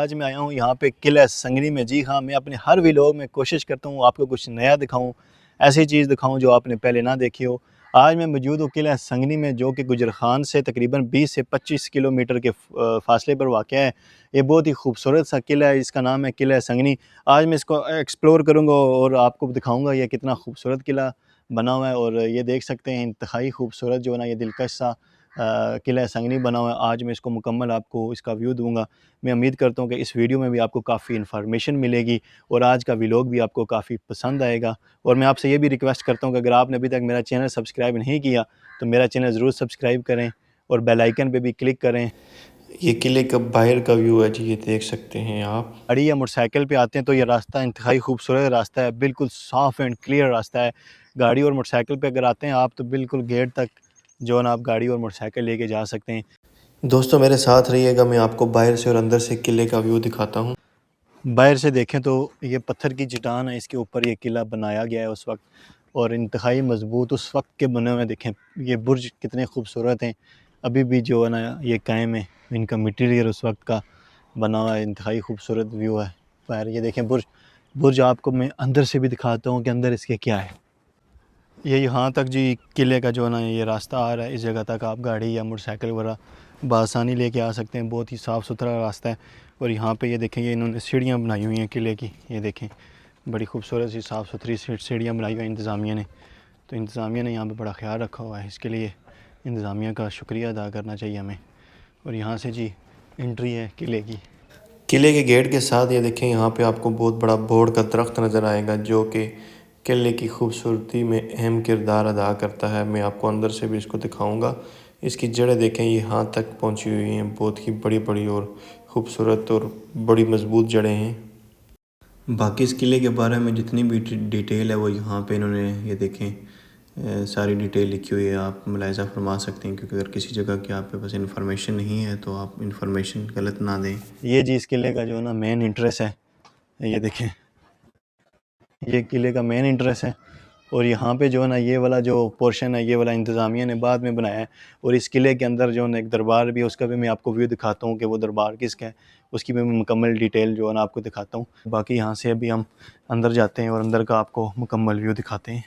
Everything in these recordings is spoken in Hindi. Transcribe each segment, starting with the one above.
आज मैं आया हूँ यहाँ पे किला संगनी में। जी हाँ, मैं अपने हर व्लॉग में कोशिश करता हूँ आपको कुछ नया दिखाऊँ, ऐसी चीज़ दिखाऊँ जो आपने पहले ना देखी हो। आज मैं मौजूद हूँ किला संगनी में, जो कि गुजर खान से तकरीबन 20 से 25 किलोमीटर के फासले पर वाक़ है। ये बहुत ही खूबसूरत सा किला है, इसका नाम है किला संगनी। आज मैं इसको एक्सप्लोर करूँगा और आपको दिखाऊँगा ये कितना खूबसूरत किला बना हुआ है। और ये देख सकते हैं इंतहाई खूबसूरत जो है ना, ये दिलकश सा किला संगनी बना हुआ है। आज मैं इसको मुकम्मल आपको इसका व्यू दूंगा। मैं उम्मीद करता हूँ कि इस वीडियो में भी आपको काफ़ी इन्फॉर्मेशन मिलेगी और आज का व्लॉग भी आपको काफ़ी पसंद आएगा। और मैं आपसे ये भी रिक्वेस्ट करता हूँ कि अगर आपने अभी तक मेरा चैनल सब्सक्राइब नहीं किया तो मेरा चैनल ज़रूर सब्सक्राइब करें और बेल आइकन पे भी क्लिक करें। ये किले का बाहर का व्यू है जी, ये देख सकते हैं आप। गाड़ी या मोटरसाइकिल पे आते हैं तो ये रास्ता इंतहाई खूबसूरत रास्ता है, बिल्कुल साफ़ एंड क्लियर रास्ता है। गाड़ी और मोटरसाइकिल पे अगर आते हैं आप तो बिल्कुल गेट तक जो है ना आप गाड़ी और मोटरसाइकिल लेके जा सकते हैं। दोस्तों मेरे साथ रहिएगा, मैं आपको बाहर से और अंदर से किले का व्यू दिखाता हूँ। बाहर से देखें तो ये पत्थर की चट्टान है, इसके ऊपर ये किला बनाया गया है उस वक्त, और इंतहाई मजबूत उस वक्त के बने हुए। देखें ये बुर्ज कितने खूबसूरत हैं, अभी भी जो है ना ये कायम है। इनका मटीरियल उस वक्त का बना हुआ है, इंतहाई खूबसूरत व्यू है। बाहर ये देखें बुर्ज। बुर्ज आपको मैं अंदर से भी दिखाता हूँ कि अंदर इसके क्या है। ये यहाँ तक जी किले का जो है ना ये रास्ता आ रहा है, इस जगह तक आप गाड़ी या मोटरसाइकिल वगैरह बआसानी लेके आ सकते हैं। बहुत ही साफ़ सुथरा रास्ता है। और यहाँ पे ये देखें, ये इन्होंने सीढ़ियाँ बनाई हुई हैं किले की, ये देखें बड़ी खूबसूरत सी साफ़ सुथरी सीढ़ियाँ बनाई हुई हैं इंतज़ामिया ने। तो इंतज़ामिया ने यहाँ पे बड़ा ख्याल रखा हुआ है, इसके लिए इंतज़ामिया का शुक्रिया अदा करना चाहिए हमें। और यहाँ से जी एंट्री है किले की। किले के गेट के साथ ये देखें, यहाँ पे आपको बहुत बड़ा बोर्ड का दरख्त नज़र आएगा जो कि किले की खूबसूरती में अहम किरदार अदा करता है। मैं आपको अंदर से भी इसको दिखाऊंगा। इसकी जड़ें देखें, ये यहाँ तक पहुँची हुई हैं, बहुत ही बड़ी बड़ी और ख़ूबसूरत और बड़ी मज़बूत जड़ें हैं। बाकी इस किले के बारे में जितनी भी डिटेल है वो यहाँ पे इन्होंने ये देखें सारी डिटेल लिखी हुई है, आप मुलाहिज़ा फरमा सकते हैं। क्योंकि अगर किसी जगह की आपके पास इन्फॉर्मेशन नहीं है तो आप इन्फॉर्मेशन गलत ना दें। ये जी इस किले का जो है ना मेन इंटरेस्ट है, ये देखें ये किले का मेन इंटरेस्ट है। और यहाँ पे जो है ना ये वाला जो पोर्शन है, ये वाला इंतज़ामिया ने बाद में बनाया है। और इस किले के अंदर जो है ना एक दरबार भी है, उसका भी मैं आपको व्यू दिखाता हूँ कि वो दरबार किसका है, उसकी भी मैं मुकम्मल डिटेल जो है ना आपको दिखाता हूँ। बाकी यहाँ से अभी हम अंदर जाते हैं और अंदर का आपको मुकम्मल व्यू दिखाते हैं।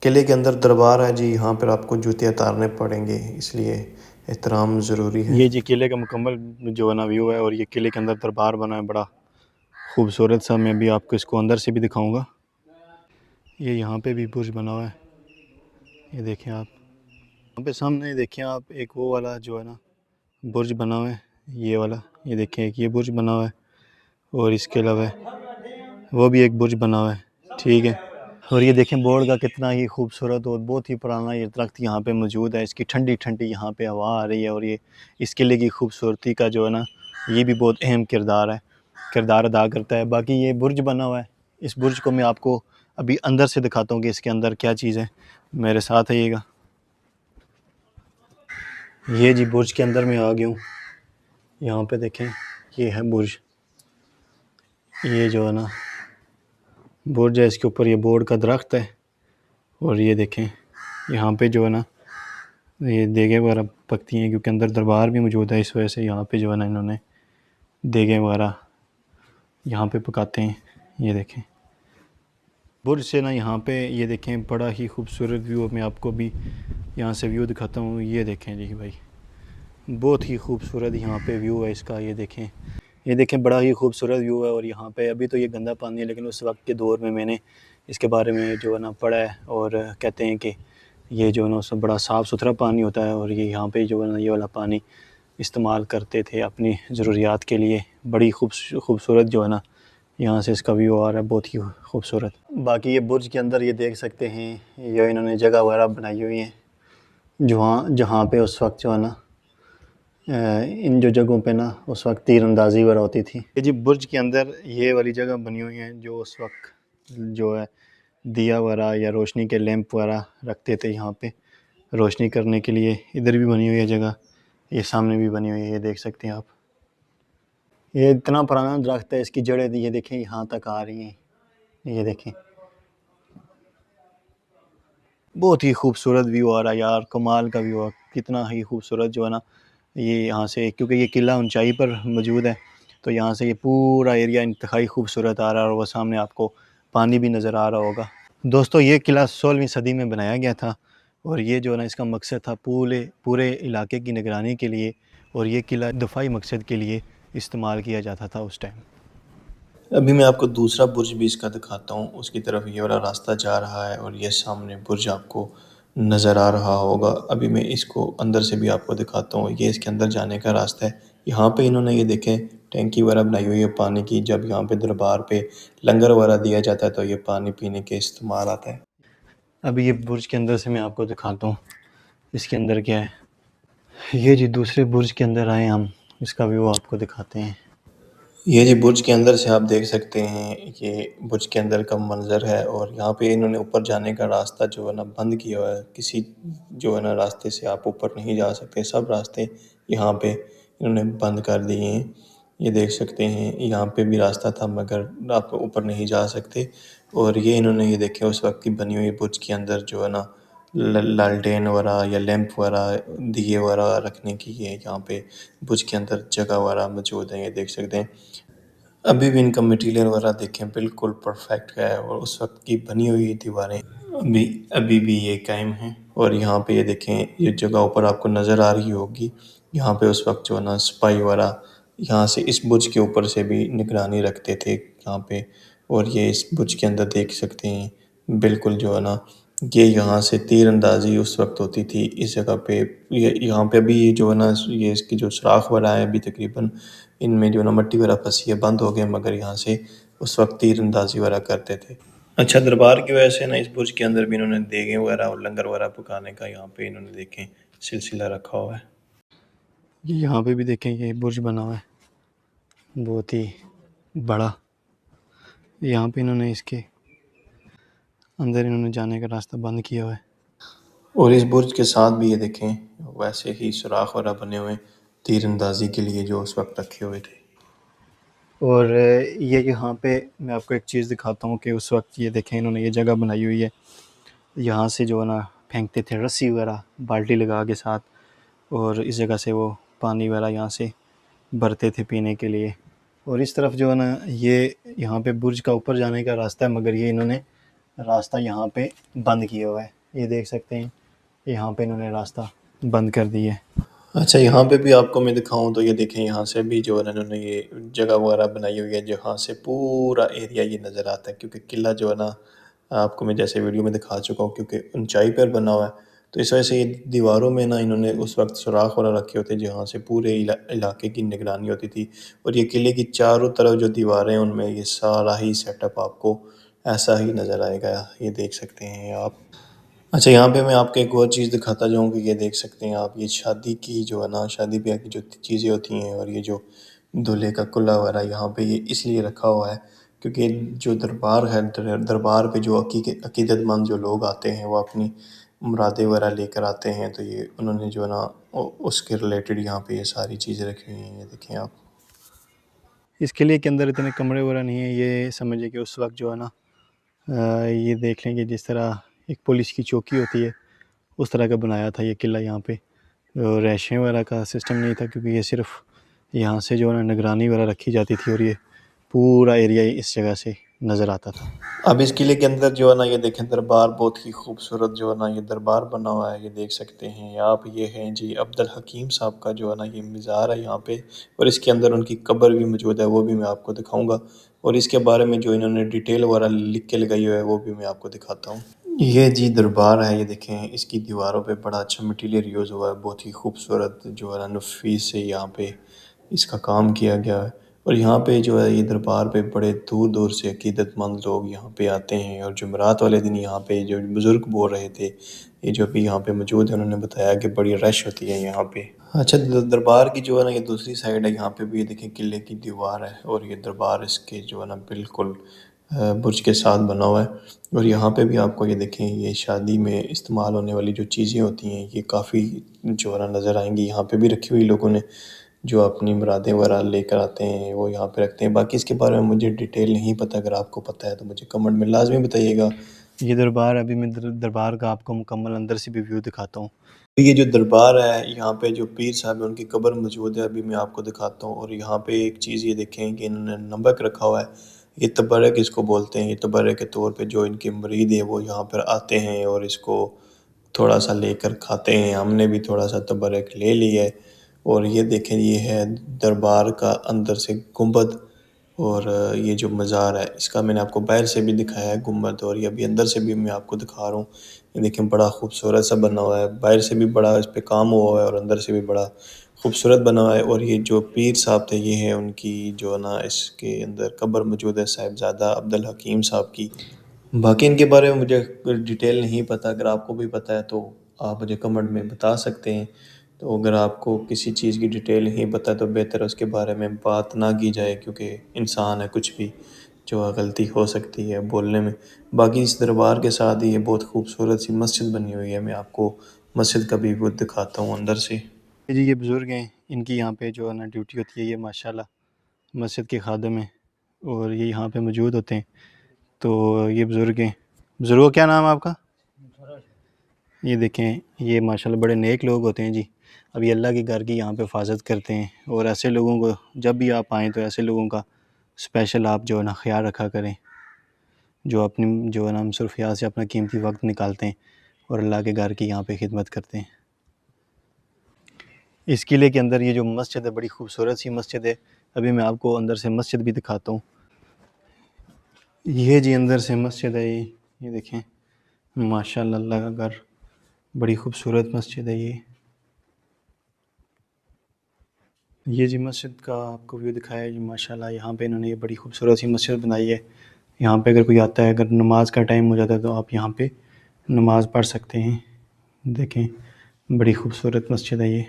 किले के अंदर दरबार है जी, यहाँ पर आपको जूते उतारने पड़ेंगे, इसलिए एहतराम ज़रूरी है। ये जी किले का मुकम्मल जो है ना व्यू है, और ये किले के अंदर दरबार बना है बड़ा खूबसूरत सा। मैं भी आपको इसको अंदर से भी दिखाऊँगा। ये यहाँ पे भी बुर्ज बना हुआ है, ये देखें आप यहाँ पे सामने देखें आप, एक वो वाला जो है ना बुर्ज बना हुआ है, ये वाला ये देखें एक ये बुर्ज बना हुआ है, और इसके अलावा वो भी एक बुर्ज बना हुआ है, ठीक है। और ये देखें बोर्ड का कितना ही खूबसूरत और बहुत ही पुराना ये दरख्त यहाँ पे मौजूद है। इसकी ठंडी ठंडी यहाँ पे हवा आ रही है, और ये इस किले की खूबसूरती का जो है ना ये भी बहुत अहम किरदार अदा करता है। बाकी ये बुर्ज बना हुआ है, इस बुर्ज को मैं आपको अभी अंदर से दिखाता हूँ कि इसके अंदर क्या चीज़ है। मेरे साथ आइएगा। ये जी बुर्ज के अंदर मैं आ गया हूँ। यहाँ पे देखें ये है बुर्ज, ये जो है ना बुर्ज है, इसके ऊपर ये बोर्ड का दरख्त है। और ये देखें यहाँ पे जो है ना ये देगे वगैरह पकती हैं, क्योंकि अंदर दरबार भी मौजूद है, इस वजह से यहाँ पे जो है ना इन्होंने देगे वगैरह यहाँ पे पकाते हैं। ये देखें बुर्ज से ना यहाँ पे ये देखें बड़ा ही खूबसूरत व्यू। मैं आपको भी यहाँ से व्यू दिखाता हूँ। ये देखें जी भाई, बहुत ही खूबसूरत यहाँ पे व्यू है इसका। ये देखें बड़ा ही खूबसूरत व्यू है। और यहाँ पे अभी तो ये गंदा पानी है, लेकिन उस वक्त के दौर में मैंने इसके बारे में जो है ना पढ़ा है, और कहते हैं कि ये जो है ना उसमें बड़ा साफ़ सुथरा पानी होता है, और ये यहाँ पे जो है ना ये वाला पानी इस्तेमाल करते थे अपनी ज़रूरियात के लिए। बड़ी खूबसूरत जो है ना यहाँ से इसका व्यू आ रहा है, बहुत ही खूबसूरत। बाकी ये बुर्ज के अंदर ये देख सकते हैं, ये इन्होंने जगह वगैरह बनाई हुई है जहाँ जहाँ पे उस वक्त जो है ना इन जो जगहों पे ना उस वक्त तीरंदाजी वगैरह होती थी। ये जी बुर्ज के अंदर ये वाली जगह बनी हुई है जो उस वक्त जो है दिया वगैरह या रोशनी के लैंप वगैरह रखते थे यहाँ पे रोशनी करने के लिए। इधर भी बनी हुई है जगह, ये सामने भी बनी हुई है, ये देख सकते हैं आप। ये इतना पुराना दरख्त है, इसकी जड़ें ये देखें यहाँ तक आ रही हैं, ये देखें बहुत ही खूबसूरत व्यू आ रहा है यार, कमाल का व्यू है। कितना ही खूबसूरत जो है ना ये यहाँ से, क्योंकि ये किला ऊंचाई पर मौजूद है तो यहाँ से ये पूरा एरिया इंतहाई खूबसूरत आ रहा है और वो सामने आपको पानी भी नज़र आ रहा होगा। दोस्तों ये किला 16वीं सदी में बनाया गया था और ये जो है ना इसका मकसद था पूरे पूरे इलाके की निगरानी के लिए, और ये किला दफाई मकसद के लिए इस्तेमाल किया जाता था उस टाइम। अभी मैं आपको दूसरा बुर्ज भी इसका दिखाता हूँ। उसकी तरफ ये वाला रास्ता जा रहा है और ये सामने बुर्ज आपको नज़र आ रहा होगा। अभी मैं इसको अंदर से भी आपको दिखाता हूँ। ये इसके अंदर जाने का रास्ता है। यहाँ पे इन्होंने ये देखें टैंकी वगैरह बनाई हुई है पानी की। जब यहाँ पे दरबार पे लंगर वगैरह दिया जाता है तो ये पानी पीने के इस्तेमाल आता है। अभी ये बुर्ज के अंदर से मैं आपको दिखाता हूँ इसके अंदर क्या है। ये जी दूसरे बुर्ज के अंदर आए हम, इसका व्यू आपको दिखाते हैं। ये जी बुर्ज के अंदर से आप देख सकते हैं, ये बुर्ज के अंदर का मंज़र है। और यहाँ पे इन्होंने ऊपर जाने का रास्ता जो है ना बंद किया हुआ है। किसी जो है ना रास्ते से आप ऊपर नहीं जा सकते, सब रास्ते यहाँ पे इन्होंने बंद कर दिए हैं। ये देख सकते हैं यहाँ पे भी रास्ता था मगर आप ऊपर नहीं जा सकते। और ये इन्होंने ये देखे उस वक्त की बनी हुई बुर्ज के अंदर जो है ना लालटेन वगैरह या लैंप वगैरह दिए वगैरह रखने की ये यहाँ पे बुर्ज के अंदर जगह वगैरह मौजूद है। ये देख सकते हैं अभी भी इनका मटेरियल वगैरह देखें बिल्कुल परफेक्ट है और उस वक्त की बनी हुई दीवारें अभी अभी भी ये कायम हैं। और यहाँ पे ये देखें ये जगह ऊपर आपको नज़र आ रही होगी। यहाँ पे उस वक्त जो है ना सिपाही वगैरह यहाँ से इस बुर्ज के ऊपर से भी निगरानी रखते थे यहाँ पे। और ये इस बुर्ज के अंदर देख सकते हैं बिल्कुल जो है ना ये यहाँ से तीर अंदाज़ी उस वक्त होती थी इस जगह पे। ये यहाँ पे अभी जो है ना ये इसकी जो सुराख वगैरह है अभी तकरीबन इनमें जो है ना मिट्टी वगैरह फंसी है, बंद हो गए, मगर यहाँ से उस वक्त तीर अंदाज़ी वगैरह करते थे। अच्छा दरबार की वजह से ना इस बुर्ज के अंदर भी इन्होंने देगें वगैरह और लंगर वगैरह पकाने का यहाँ पे इन्होंने देखें सिलसिला रखा हुआ है। ये यहाँ पे भी देखें ये बुर्ज बना हुआ है बहुत ही बड़ा। यहाँ पे इन्होंने इसके अंदर इन्होंने जाने का रास्ता बंद किया हुआ है। और इस बुर्ज के साथ भी ये देखें वैसे ही सुराख वगैरह बने हुए तीर अंदाज़ी के लिए जो उस वक्त रखे हुए थे। और ये यहाँ पे मैं आपको एक चीज़ दिखाता हूँ कि उस वक्त ये देखें इन्होंने ये जगह बनाई हुई है, यहाँ से जो है ना फेंकते थे रस्सी वगैरह बाल्टी लगा के साथ, और इस जगह से वो पानी वगैरह यहाँ से भरते थे पीने के लिए। और इस तरफ जो है ना ये यहाँ पे बुर्ज का ऊपर जाने का रास्ता है, मगर ये इन्होंने रास्ता यहाँ पे बंद किया हुआ है। ये देख सकते हैं यहाँ पे इन्होंने रास्ता बंद कर दिया है। अच्छा यहाँ पे भी आपको मैं दिखाऊं तो ये देखें यहाँ से भी जो है ना इन्होंने ये जगह वगैरह बनाई हुई है जहाँ से पूरा एरिया ये नज़र आता है। क्योंकि किला जो है ना आपको मैं जैसे वीडियो में दिखा चुका हूँ क्योंकि ऊंचाई पर बना हुआ है, तो इस वजह से ये दीवारों में ना इन्होंने उस वक्त सुराख वगैरह रखे होते जहाँ से पूरे इलाके की निगरानी होती थी। और ये किले की चारों तरफ जो दीवारें हैं उनमें ये सारा ही सेटअप आपको ऐसा ही नज़र आएगा। ये देख सकते हैं आप। अच्छा यहाँ पे मैं आपको एक और चीज़ दिखाता जाऊँ कि ये देख सकते हैं आप, ये शादी की जो है ना शादी ब्याह की जो चीज़ें होती हैं और ये जो दूल्हे का कुल्ला वगैरह यहाँ पे ये इसलिए रखा हुआ है क्योंकि जो दरबार है दरबार पे जो अकीदतमंद जो लोग आते हैं वो अपनी मुरादें वगैरह लेकर आते हैं, तो ये उन्होंने जो है ना उसके रिलेटेड यहाँ पे ये सारी चीज़ें रखी हुई हैं। ये देखें आप। इस किले के अंदर इतने कमरे वगैरह नहीं है, ये समझिए कि उस वक्त जो है ना ये देख लेंगे जिस तरह एक पुलिस की चौकी होती है उस तरह का बनाया था ये किला। यहाँ पे रैशें वगैरह का सिस्टम नहीं था क्योंकि ये सिर्फ यहाँ से जो है ना निगरानी वगैरह रखी जाती थी, और ये पूरा एरिया इस जगह से नज़र आता था। अब इस किले के अंदर जो है ना ये देखें दरबार बहुत ही खूबसूरत जो है ना ये दरबार बना हुआ है। ये देख सकते हैं आप, ये हैं जी अब्दुल हकीम साहब का जो है ना ये मज़ार है यहाँ पे। और इसके अंदर उनकी कब्र भी मौजूद है, वो भी मैं आपको दिखाऊंगा। और इसके बारे में जो इन्होंने डिटेल वगैरह लिख के लगाई हुई है वो भी मैं आपको दिखाता हूँ। ये जी दरबार है। ये देखें इसकी दीवारों पे बड़ा अच्छा मटेरियल यूज़ हुआ है, बहुत ही खूबसूरत जो है ना नफीस से यहाँ पे इसका काम किया गया है। और यहाँ पे जो है ये दरबार पे बड़े दूर दूर से अकीदतमंद लोग यहाँ पे आते हैं। और जुमेरात वाले दिन यहाँ पे जो बुज़ुर्ग बोल रहे थे ये जो भी यहाँ पे मौजूद है उन्होंने बताया कि बड़ी रश होती है यहाँ पे। अच्छा दरबार की जो है ना ये दूसरी साइड है, यहाँ पे भी ये देखें किले की दीवार है और ये दरबार इसके जो है ना बिल्कुल बुर्ज के साथ बना हुआ है। और यहाँ पे भी आपको ये देखें ये शादी में इस्तेमाल होने वाली जो चीज़ें होती हैं ये काफ़ी जो है ना नज़र आएंगी। यहाँ पे भी रखी हुई लोगों ने जो अपनी मुरादें वगैरह लेकर आते हैं वो यहाँ पे रखते हैं। बाकी इसके बारे में मुझे डिटेल नहीं पता, अगर आपको पता है तो मुझे कमेंट में लाजमी बताइएगा। ये दरबार अभी मैं दरबार का आपको मुकम्मल अंदर से भी व्यू दिखाता हूँ। ये जो दरबार है, यहाँ पे जो पीर साहब है उनकी कब्र मौजूद है, अभी मैं आपको दिखाता हूँ। और यहाँ पे एक चीज़ ये देखें कि इन्होंने नमक रखा हुआ है। ये तबर्रक इसको बोलते हैं। ये तबर्रक के तौर पे जो इनके मुरीद हैं वो यहाँ पर आते हैं और इसको थोड़ा सा लेकर खाते हैं। हमने भी थोड़ा सा तबर्रक ले लिया है। और ये देखें, ये है दरबार का अंदर से गुंबद। और ये जो मज़ार है इसका मैंने आपको बाहर से भी दिखाया है गुंबद, और ये अभी अंदर से भी मैं आपको दिखा रहा हूँ। ये देखें, बड़ा खूबसूरत सा बना हुआ है। बाहर से भी बड़ा इस पे काम हुआ है और अंदर से भी बड़ा खूबसूरत बना हुआ है। और ये जो पीर साहब थे ये है उनकी जो है ना इसके अंदर कब्र मौजूद है, साहिबजादा अब्दुल हकीम साहब की। बाकी इनके बारे में मुझे डिटेल नहीं पता। अगर आपको भी पता है तो आप मुझे कमेंट में बता सकते हैं। तो अगर आपको किसी चीज़ की डिटेल नहीं पता तो बेहतर है उसके बारे में बात ना की जाए, क्योंकि इंसान है, कुछ भी जो है गलती हो सकती है बोलने में। बाकी इस दरबार के साथ ही ये बहुत खूबसूरत सी मस्जिद बनी हुई है। मैं आपको मस्जिद का भी वो दिखाता हूँ अंदर से। जी ये बुज़ुर्ग हैं, इनकी यहाँ पे जो है ना ड्यूटी होती है, ये माशाल्लाह मस्जिद के खादिम हैं और ये यहाँ पे मौजूद होते हैं। तो ये बुज़ुर्ग हैं। बुज़ुर्गों क्या नाम है आपका? ये देखें, ये माशाल्लाह बड़े नेक लोग होते हैं जी। अभी अल्लाह के घर की यहाँ पे हिफाजत करते हैं और ऐसे लोगों को जब भी आप आएँ तो ऐसे लोगों का स्पेशल आप जो है ना ख्याल रखा करें, जो अपनी जो है ना मसरूफियात से अपना कीमती वक्त निकालते हैं और अल्लाह के घर की यहाँ पे खिदमत करते हैं। इस किले के अंदर ये जो मस्जिद है बड़ी खूबसूरत सी मस्जिद है। अभी मैं आपको अंदर से मस्जिद भी दिखाता हूँ। ये जी अंदर से मस्जिद है। ये देखें, माशाल्लाह अल्लाह का घर, बड़ी खूबसूरत मस्जिद है ये जी मस्जिद का आपको व्यू दिखाया है जी। माशाल्लाह यहाँ पे इन्होंने ये बड़ी खूबसूरत सी मस्जिद बनाई है। यहाँ पे अगर कोई आता है, अगर नमाज का टाइम हो जाता है तो आप यहाँ पे नमाज पढ़ सकते हैं। देखें, बड़ी खूबसूरत मस्जिद है ये।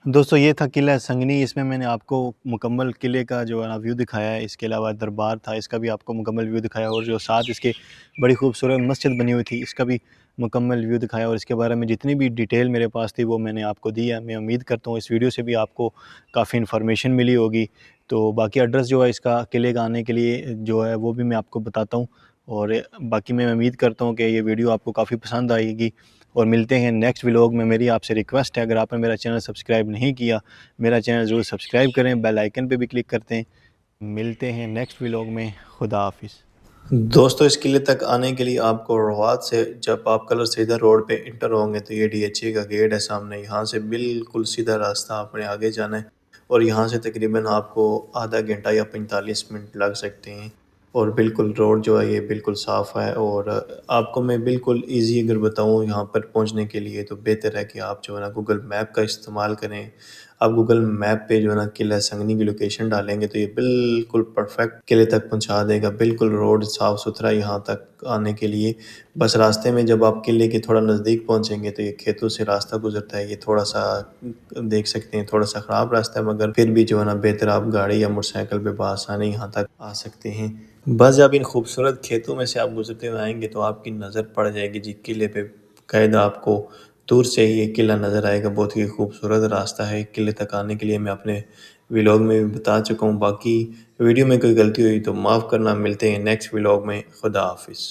दोस्तों ये था किला संगनी। इसमें मैंने आपको मुकम्मल किले का जो है ना व्यू दिखाया है। इसके अलावा दरबार था, इसका भी आपको मुकम्मल व्यू दिखाया, और जो साथ इसके बड़ी खूबसूरत मस्जिद बनी हुई थी इसका भी मुकम्मल व्यू दिखाया। और इसके बारे में जितनी भी डिटेल मेरे पास थी वो मैंने आपको दी है। मैं उम्मीद करता हूँ इस वीडियो से भी आपको काफ़ी इन्फॉर्मेशन मिली होगी। तो बाकी एड्रेस जो है इसका किले का आने के लिए जो है वो भी मैं आपको बताता हूँ। और बाकी मैं उम्मीद करता हूँ कि ये वीडियो आपको काफ़ी पसंद आएगी। और मिलते हैं नेक्स्ट व्लॉग में। मेरी आपसे रिक्वेस्ट है, अगर आपने मेरा चैनल सब्सक्राइब नहीं किया, मेरा चैनल ज़रूर सब्सक्राइब करें, बेल आइकन पे भी क्लिक करते हैं। मिलते हैं नेक्स्ट व्लॉग में। खुदा हाफिज़। दोस्तों, इस किले तक आने के लिए आपको रोहात से जब आप कलर सीधा रोड पे इंटर होंगे तो ये DHA का गेट है सामने। यहाँ से बिल्कुल सीधा रास्ता आपने आगे जाना है और यहाँ से तकरीबन आपको आधा घंटा या 45 मिनट लग सकते हैं। और बिल्कुल रोड जो है ये बिल्कुल साफ़ है। और आपको मैं बिल्कुल इजी अगर बताऊँ यहाँ पर पहुँचने के लिए तो बेहतर है कि आप जो है ना गूगल मैप का इस्तेमाल करें। आप गूगल मैप पे जो है ना किला संगनी की लोकेशन डालेंगे तो ये बिल्कुल परफेक्ट किले तक पहुंचा देगा। बिल्कुल रोड साफ़ सुथरा यहाँ तक आने के लिए। बस रास्ते में जब आप किले के थोड़ा नज़दीक पहुंचेंगे तो ये खेतों से रास्ता गुजरता है। ये थोड़ा सा देख सकते हैं, थोड़ा सा ख़राब रास्ता है, मगर फिर भी जो है ना बेहतर आप गाड़ी या मोटरसाइकिल पे बआसानी यहाँ तक आ सकते हैं। बस जब इन खूबसूरत खेतों में से आप गुजरते हुए आएंगे तो आपकी नज़र पड़ जाएगी जी किले पे। कायदा आपको दूर से ही एक किला नज़र आएगा। बहुत ही खूबसूरत रास्ता है किले तक आने के लिए। मैं अपने व्लॉग में भी बता चुका हूँ। बाकी वीडियो में कोई गलती हुई तो माफ़ करना। मिलते हैं नेक्स्ट व्लॉग में। खुदा हाफिज़।